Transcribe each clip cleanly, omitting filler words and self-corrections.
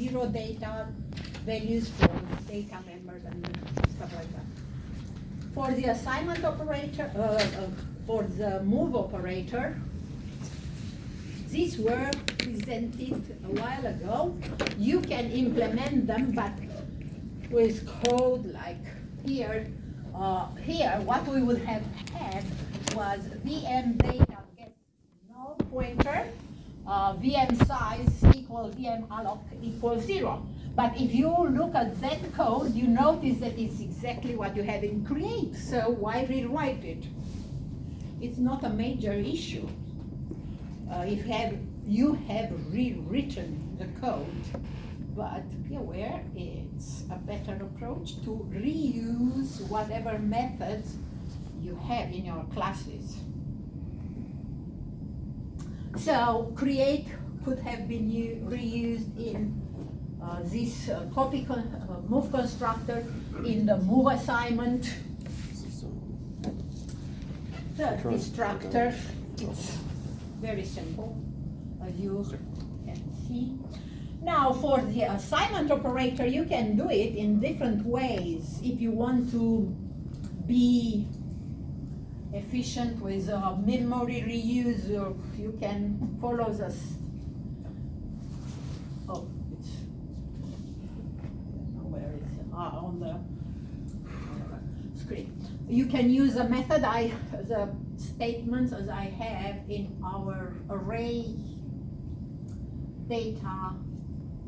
zero data values for data members and stuff like that. For the assignment operator, for the move operator, these were presented a while ago. You can implement them, but with code like here. Here, what we would have had was VM data get no pointer, VM size equal VM alloc equals 0. But if you look at that code, you notice that it's exactly what you have in create. So why rewrite it? It's not a major issue. If you have rewritten the code, but be aware it's a better approach to reuse whatever methods you have in your classes. So create could have been reused in this move constructor in the move assignment. The destructor, it's very simple, as you can see. Now for the assignment operator, you can do it in different ways. If you want to be efficient with memory reuse, you can follow this. Oh, it's where is it? On the screen. You can use a method, the statements as I have in our array data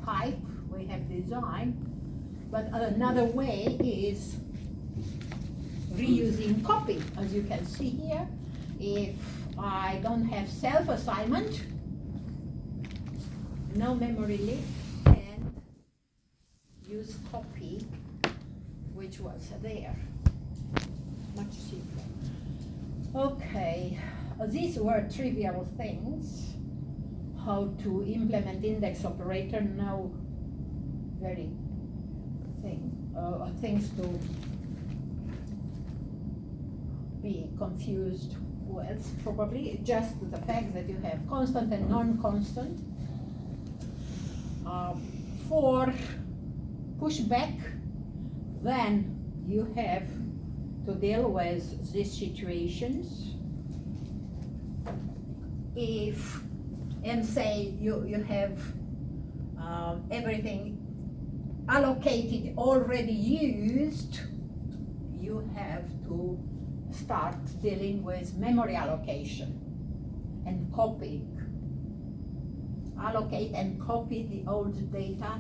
type we have designed, but another way is reusing copy. As you can see here, if I don't have self-assignment, no memory leak, and use copy, which was there. Much simpler. Okay, these were trivial things. How to implement index operator, no very things to be confused with, probably. Just the fact that you have constant and non-constant. For pushback, then you have to deal with these situations. If, and say you have everything allocated, already used, you have to start dealing with memory allocation and copying. Allocate and copy the old data,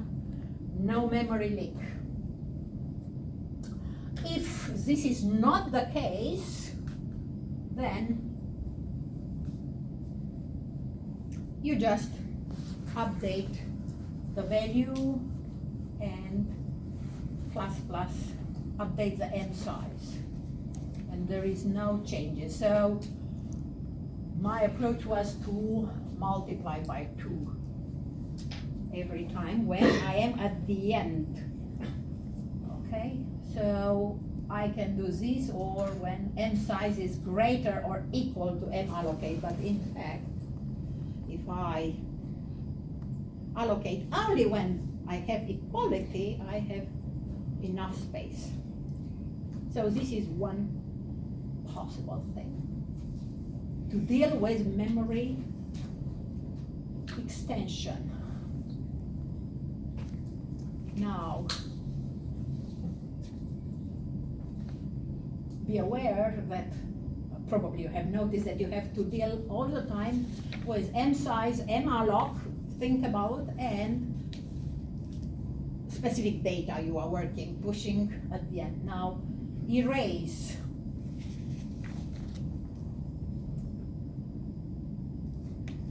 no memory leak. If this is not the case, then you just update the value and update the M size, and there is no changes. So my approach was to multiply by 2 every time when I am at the end. Okay, so I can do this, or when M size is greater or equal to M allocate, but in fact, if I allocate only when I have equality, I have enough space. So this is one possible thing to deal with memory extension. Now, be aware that probably you have noticed that you have to deal all the time with M size, M alloc, think about, and specific data you are working, pushing at the end. Now, erase.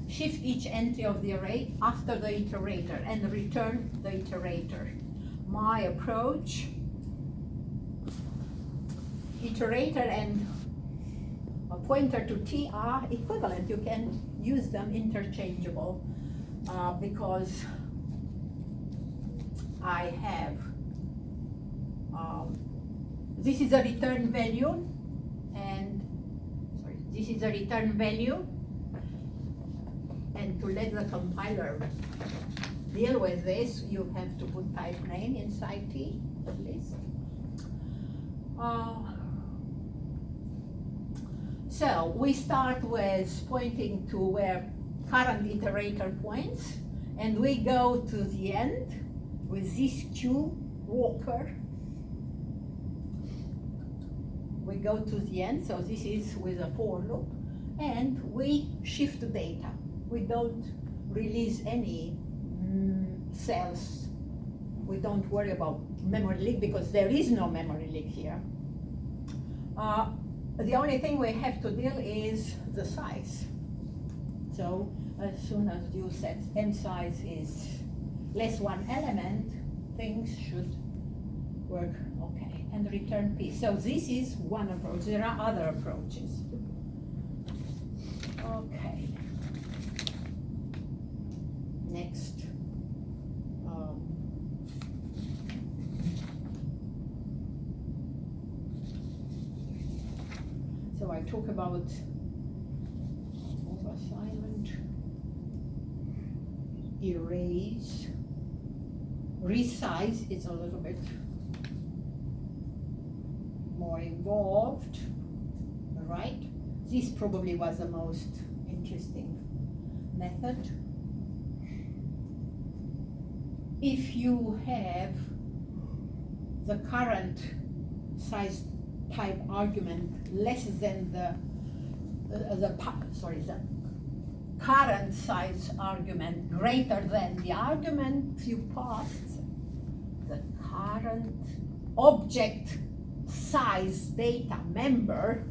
Shift each entry of the array after the iterator and return the iterator. My approach, iterator and a pointer to T are equivalent. You can use them interchangeable because I have, this is a return value, and this is a return value, and to let the compiler deal with this, you have to put type name inside T, at least. So we start with pointing to where current iterator points, and we go to the end with this Q walker. We go to the end, so this is with a for loop, and we shift the data. We don't release any cells. We don't worry about memory leak because there is no memory leak here. The only thing we have to deal is the size. So as soon as you set M size is less one element, things should work okay. And return P. So this is one approach. There are other approaches. Okay. Next. So I talk about assignment, erase, resize. It's a little bit more involved, right? This probably was the most interesting method. If you have the current size type argument less than the current size argument greater than the argument you passed, the current object size data member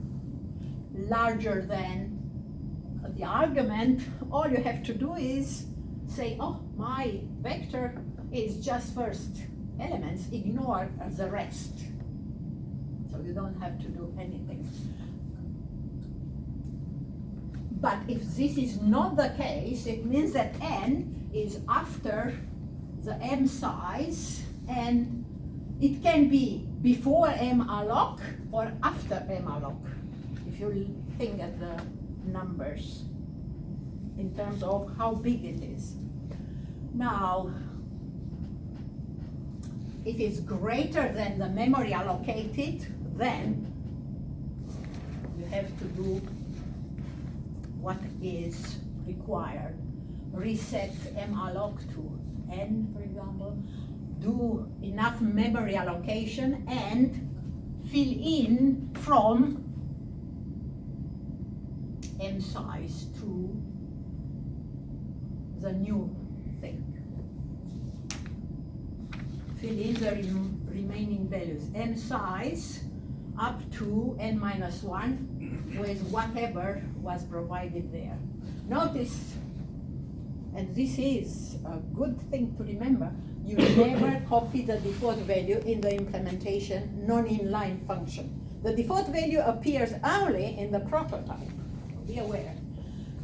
larger than the argument, all you have to do is say, oh, my vector is just first elements, ignore the rest. So you don't have to do anything. But if this is not the case, it means that n is after the m size, and it can be before m alloc or after m alloc, if you think at the numbers in terms of how big it is. Now, if it's greater than the memory allocated, then you have to do what is required. Reset malloc to n, for example, do enough memory allocation and fill in from m size to the new thing. Fill in the remaining values, m size up to n minus 1 with whatever was provided there. Notice, and this is a good thing to remember, you never copy the default value in the implementation non-inline function. The default value appears only in the prototype. Be aware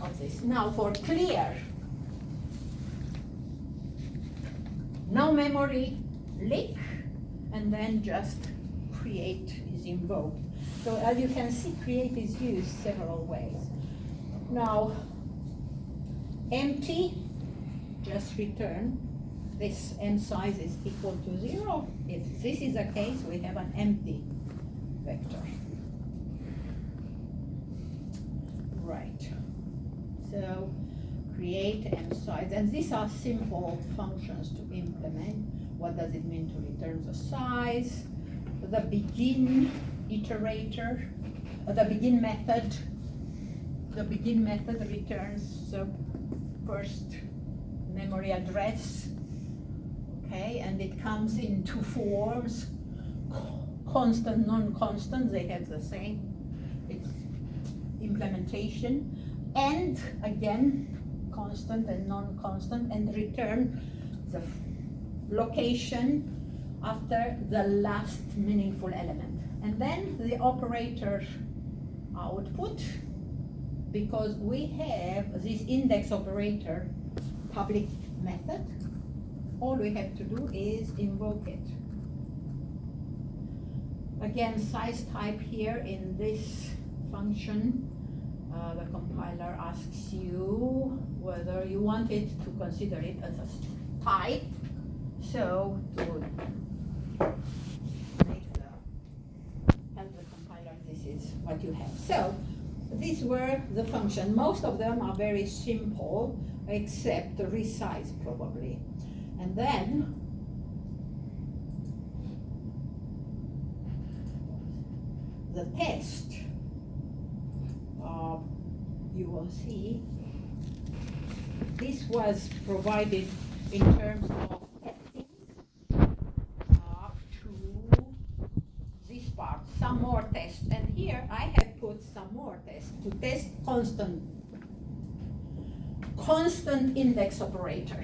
of this. Now for clear, no memory leak, and then just create is invoked. So as you can see, create is used several ways. Now, empty, just return this m size is equal to 0. If this is the case, we have an empty vector. Right. So create m size, and these are simple functions to implement. What does it mean to return the size? The begin iterator, the begin method. The begin method returns the first memory address. Okay, and it comes in two forms, constant, non-constant, they have the same implementation, and again, constant and non-constant, and return the location after the last meaningful element. And then the operator output, because we have this index operator public method, all we have to do is invoke it. Again, size type here in this function, the compiler asks you whether you want it to consider it as a type. So to make the help the compiler, this is what you have. So these were the functions. Most of them are very simple, except the resize probably. And then the test, you will see, this was provided in terms of testing to this part, some more tests. And here I have put some more tests to test constant index operator.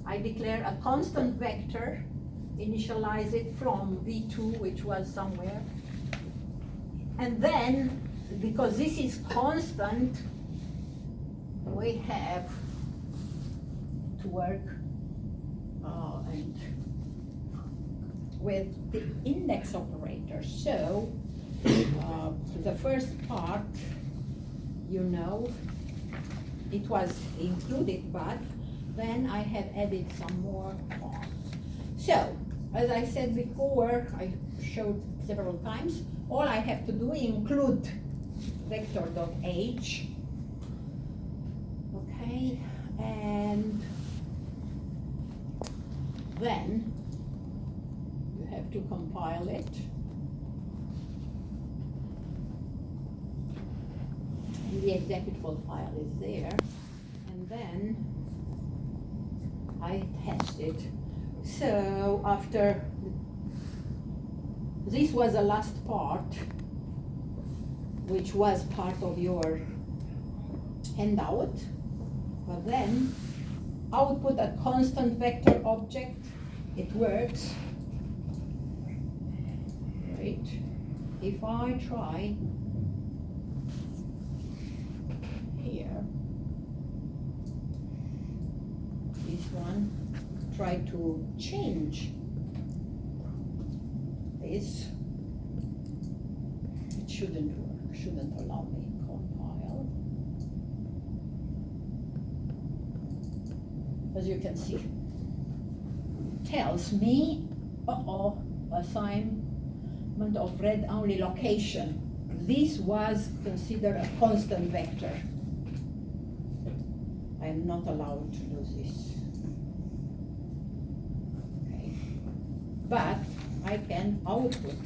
I declare a constant vector, initialize it from V2, which was somewhere. And then, because this is constant, we have to work and with the index operator. So the first part, you know, it was included, but then I have added some more parts. So, as I said before, I showed several times, all I have to do is include vector.h, okay, and then you have to compile it. And the executable file is there, and then I test it. So after, this was the last part, which was part of your handout, but then output a constant vector object. It works, right? If I try here, this one, try to change this, it shouldn't work, shouldn't allow me compile. As you can see, tells me, assignment of read-only location. This was considered a constant vector. I am not allowed to do this. Okay. But I can output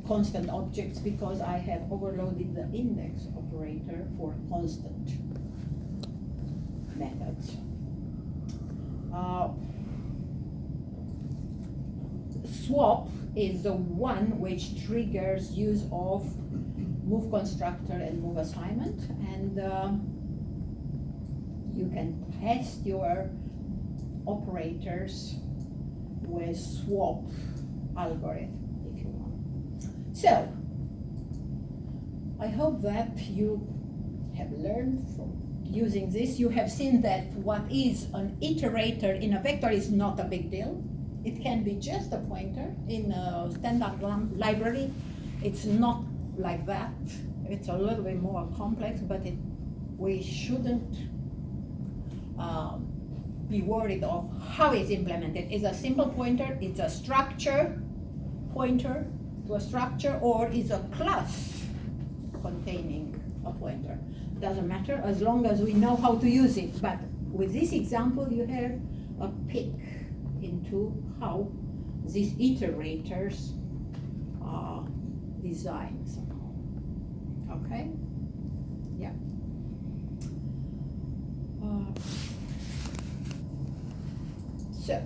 constant objects because I have overloaded the index operator for constant methods. Swap is the one which triggers use of move constructor and move assignment, and you can test your operators with swap algorithm if you want. So I hope that you have learned from using this. You have seen that what is an iterator in a vector is not a big deal. It can be just a pointer in a standard library. It's not like that. It's a little bit more complex, but we shouldn't be worried of how it's implemented. It's a simple pointer, it's a structure pointer to a structure, or is a class containing a pointer. Doesn't matter as long as we know how to use it. But with this example, you have a peek into how these iterators are designed somehow. Okay? Yeah. So